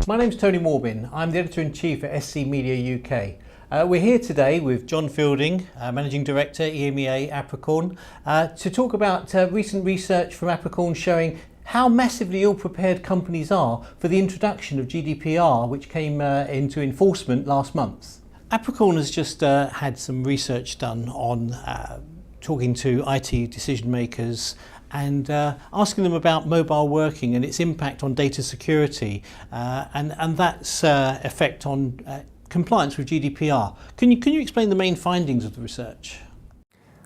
My name's Tony Morbin. I'm the Editor-in-Chief at SC Media UK. We're here today with Jon Fielding, Managing Director, EMEA Apricorn, to talk about recent research from Apricorn showing how massively ill-prepared companies are for the introduction of GDPR, which came into enforcement last month. Apricorn has just had some research done on talking to IT decision makers and asking them about mobile working and its impact on data security and that's effect on compliance with GDPR. Can you explain the main findings of the research?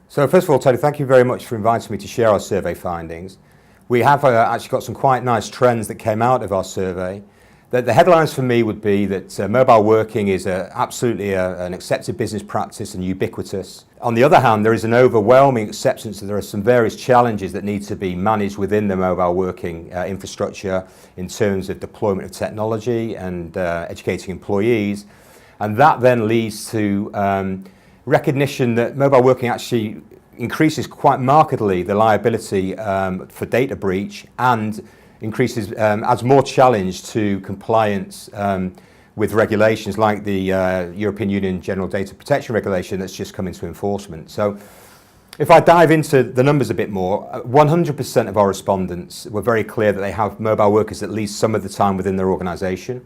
So first of all, Tony, thank you very much for inviting me to share our survey findings. We have actually got some quite nice trends that came out of our survey. The headlines for me would be that mobile working is absolutely an accepted business practice and ubiquitous. On the other hand, there is an overwhelming acceptance that there are some various challenges that need to be managed within the mobile working infrastructure in terms of deployment of technology and educating employees. And that then leads to recognition that mobile working actually increases quite markedly the liability for data breach and increases, adds more challenge to compliance with regulations like the European Union General Data Protection Regulation that's just come into enforcement. So if I dive into the numbers a bit more, 100% of our respondents were very clear that they have mobile workers at least some of the time within their organisation.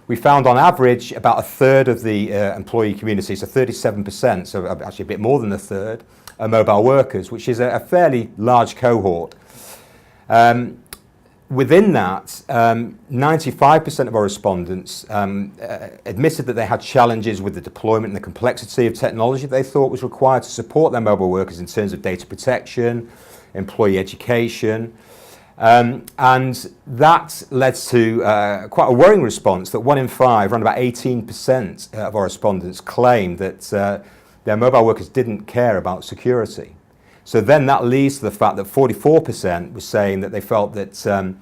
We found on average about a third of the employee community, so 37%, so actually a bit more than a third, are mobile workers, which is a fairly large cohort. Within that, 95% of our respondents admitted that they had challenges with the deployment and the complexity of technology they thought was required to support their mobile workers in terms of data protection, employee education. And that led to quite a worrying response that 1 in 5, around about 18% of our respondents claimed that their mobile workers didn't care about security. So then that leads to the fact that 44% were saying that they felt that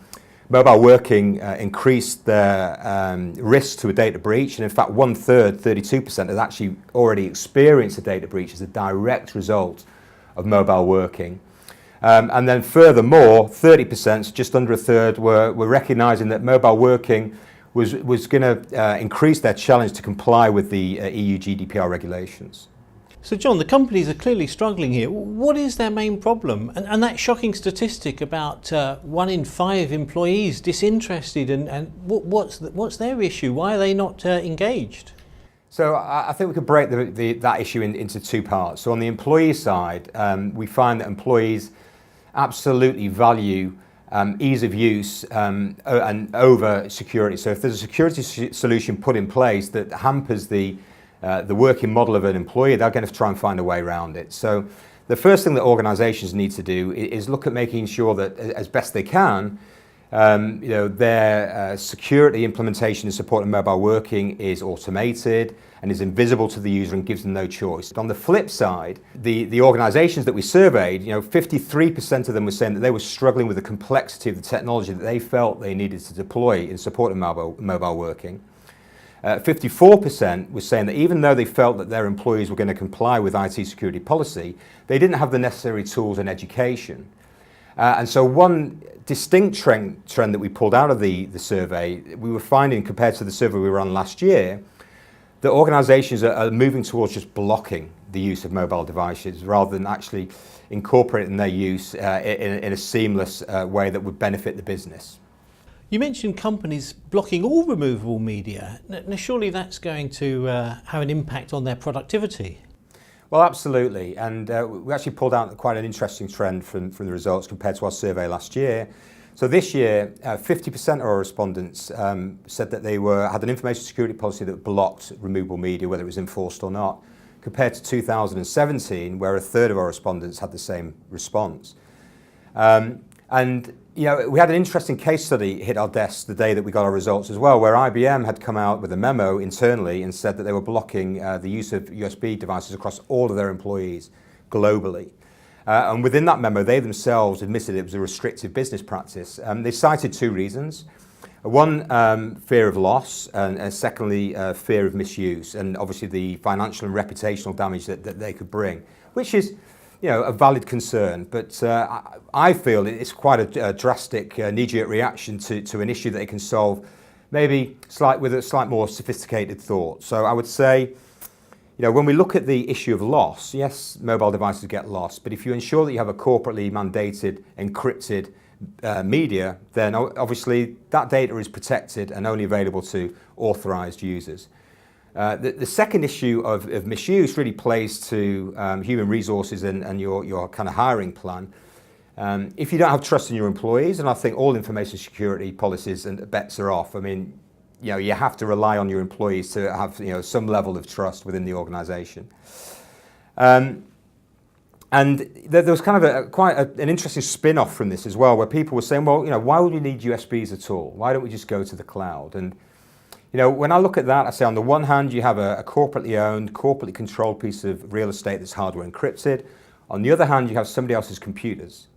mobile working increased their risk to a data breach, and in fact 1/3, 32%, had actually already experienced a data breach as a direct result of mobile working. And then furthermore, 30%, just under a third, were recognising that mobile working was going to increase their challenge to comply with the EU GDPR regulations. So Jon, the companies are clearly struggling here. What is their main problem? And that shocking statistic about 1 in 5 employees disinterested, and what's their issue? Why are they not engaged? So I think we could break that issue into two parts. So on the employee side, we find that employees absolutely value ease of use and over security. So if there's a security solution put in place that hampers the working model of an employee, they're going to try and find a way around it. So the first thing that organisations need to do is look at making sure that, as best they can, their security implementation and support of mobile working is automated and is invisible to the user and gives them no choice. On the flip side, the organisations that we surveyed, 53% of them were saying that they were struggling with the complexity of the technology that they felt they needed to deploy in support of mobile working. 54% was saying that even though they felt that their employees were going to comply with IT security policy, they didn't have the necessary tools and education. And so one distinct trend that we pulled out of the survey, we were finding compared to the survey we ran last year, that organisations are moving towards just blocking the use of mobile devices rather than actually incorporating their use in a seamless way that would benefit the business. You mentioned companies blocking all removable media. Now, surely that's going to have an impact on their productivity. Well, absolutely. And we actually pulled out quite an interesting trend from the results compared to our survey last year. So this year, 50% of our respondents said that they had an information security policy that blocked removable media, whether it was enforced or not, compared to 2017, where a third of our respondents had the same response. And we had an interesting case study hit our desks the day that we got our results as well, where IBM had come out with a memo internally and said that they were blocking the use of USB devices across all of their employees globally. And within that memo, they themselves admitted it was a restrictive business practice. They cited two reasons. One, fear of loss, and secondly, fear of misuse, and obviously the financial and reputational damage that they could bring, which is a valid concern, but I feel it's quite a drastic knee-jerk reaction to an issue that they can solve maybe with a slight more sophisticated thought. So I would say, when we look at the issue of loss, yes, mobile devices get lost, but if you ensure that you have a corporately mandated, encrypted media, then obviously that data is protected and only available to authorized users. The second issue of misuse really plays to human resources and your kind of hiring plan. If you don't have trust in your employees, and I think all information security policies and bets are off, I mean, you have to rely on your employees to have some level of trust within the organization. And there was kind of quite an interesting spin-off from this as well, where people were saying, well, why would we need USBs at all? Why don't we just go to the cloud? And when I look at that, I say on the one hand, you have a corporately owned, corporately controlled piece of real estate that's hardware encrypted. On the other hand, you have somebody else's computers.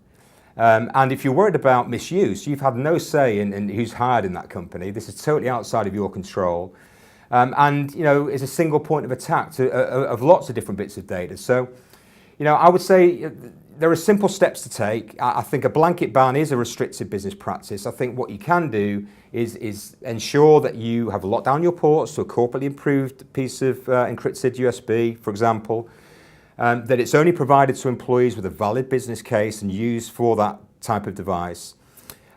And if you're worried about misuse, you've had no say in who's hired in that company. This is totally outside of your control. And it's a single point of attack of lots of different bits of data. So, I would say there are simple steps to take. I think a blanket ban is a restrictive business practice. I think what you can do is ensure that you have locked down your ports to a corporately improved piece of encrypted USB, for example, that it's only provided to employees with a valid business case and used for that type of device.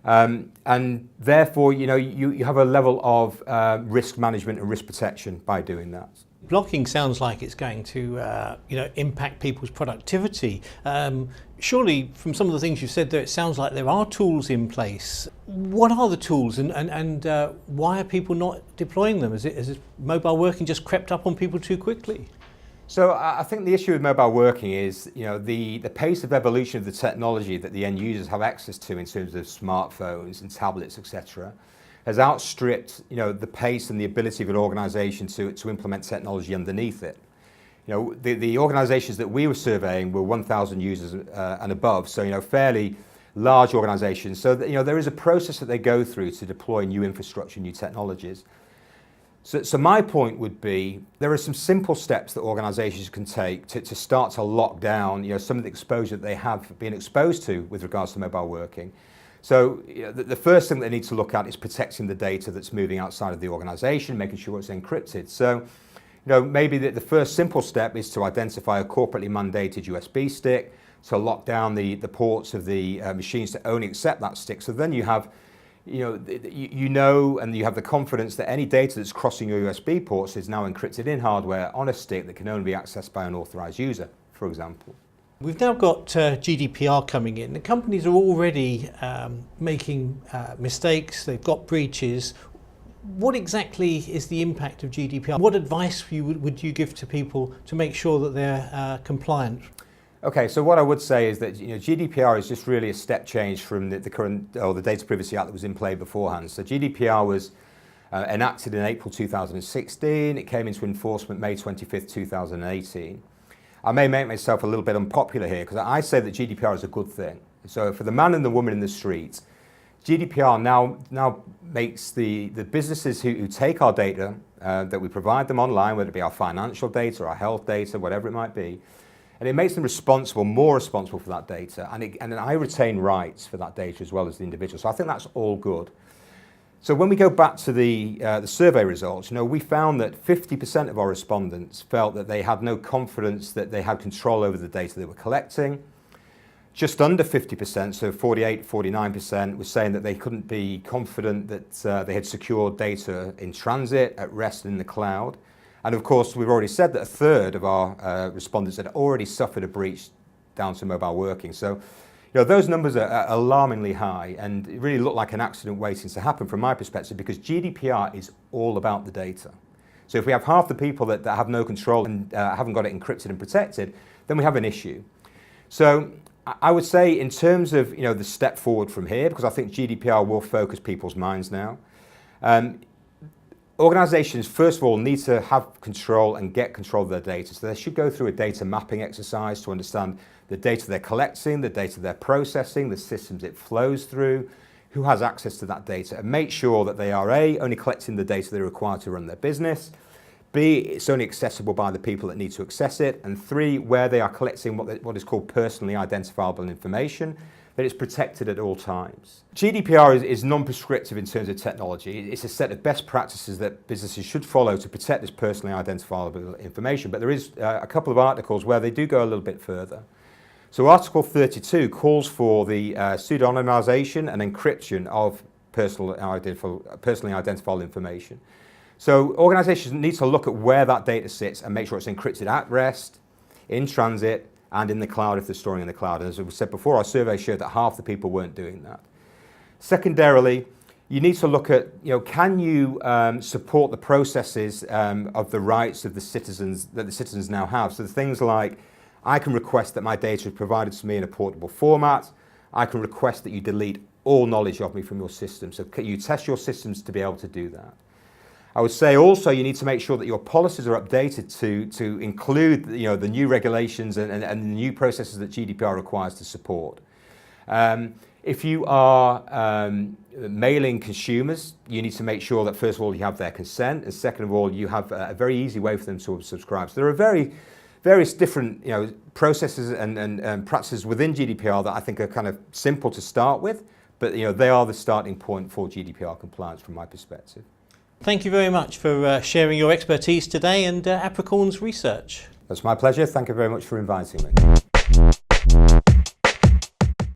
And therefore, you have a level of risk management and risk protection by doing that. Blocking sounds like it's going to impact people's productivity. Surely, from some of the things you've said there, it sounds like there are tools in place. What are the tools, and why are people not deploying them? Is mobile working just crept up on people too quickly? So I think the issue with mobile working is, the pace of evolution of the technology that the end users have access to in terms of smartphones and tablets, etc., has outstripped, the pace and the ability of an organisation to implement technology underneath it. The organisations that we were surveying were 1,000 users and above, so fairly large organisations. So there is a process that they go through to deploy new infrastructure, new technologies. So my point would be, there are some simple steps that organisations can take to start to lock down some of the exposure that they have been exposed to with regards to mobile working. So the first thing they need to look at is protecting the data that's moving outside of the organisation, making sure it's encrypted. So maybe the first simple step is to identify a corporately mandated USB stick, to lock down the ports of the machines to only accept that stick. So then you have and you have the confidence that any data that's crossing your USB ports is now encrypted in hardware on a stick that can only be accessed by an authorized user, for example. We've now got GDPR coming in. The companies are already making mistakes, they've got breaches. What exactly is the impact of GDPR? What advice would you give to people to make sure that they're compliant? Okay, so what I would say is that GDPR is just really a step change from the current, or the Data Privacy Act that was in play beforehand. So GDPR was enacted in April 2016. It came into enforcement May 25th, 2018. I may make myself a little bit unpopular here because I say that GDPR is a good thing. So for the man and the woman in the street, GDPR now makes the businesses who take our data that we provide them online, whether it be our financial data, our health data, whatever it might be, and it makes them more responsible for that data, and I retain rights for that data as well as the individual. So I think that's all good. So when we go back to the survey results, we found that 50% of our respondents felt that they had no confidence that they had control over the data they were collecting. Just under 50%, so 48, 49%, was saying that they couldn't be confident that they had secured data in transit, at rest, and in the cloud. And of course, we've already said that a third of our respondents had already suffered a breach down to mobile working. So, those numbers are alarmingly high, and it really looked like an accident waiting to happen from my perspective, because GDPR is all about the data. So if we have half the people that have no control and haven't got it encrypted and protected, then we have an issue. So I would say, in terms of the step forward from here, because I think GDPR will focus people's minds now, organizations, first of all, need to have control and get control of their data. So they should go through a data mapping exercise to understand the data they're collecting, the data they're processing, the systems it flows through, who has access to that data, and make sure that they are A, only collecting the data they require to run their business, B, it's only accessible by the people that need to access it, and 3, where they are collecting what is called personally identifiable information, but it's protected at all times. GDPR is non-prescriptive in terms of technology. It's a set of best practices that businesses should follow to protect this personally identifiable information, but there is a couple of articles where they do go a little bit further. So Article 32 calls for the pseudonymization and encryption of personally identifiable information. So organizations need to look at where that data sits and make sure it's encrypted at rest, in transit, and in the cloud if they're storing in the cloud. And as we said before, our survey showed that half the people weren't doing that. Secondarily, you need to look at, can you support the processes of the rights of the citizens that the citizens now have? So the things like, I can request that my data is provided to me in a portable format. I can request that you delete all knowledge of me from your system. So can you test your systems to be able to do that? I would say also you need to make sure that your policies are updated to include the new regulations and the new processes that GDPR requires to support. If you are mailing consumers, you need to make sure that first of all you have their consent, and second of all you have a very easy way for them to subscribe. So there are various different processes and practices within GDPR that I think are kind of simple to start with, but they are the starting point for GDPR compliance from my perspective. Thank you very much for sharing your expertise today and Apricorn's research. That's my pleasure. Thank you very much for inviting me.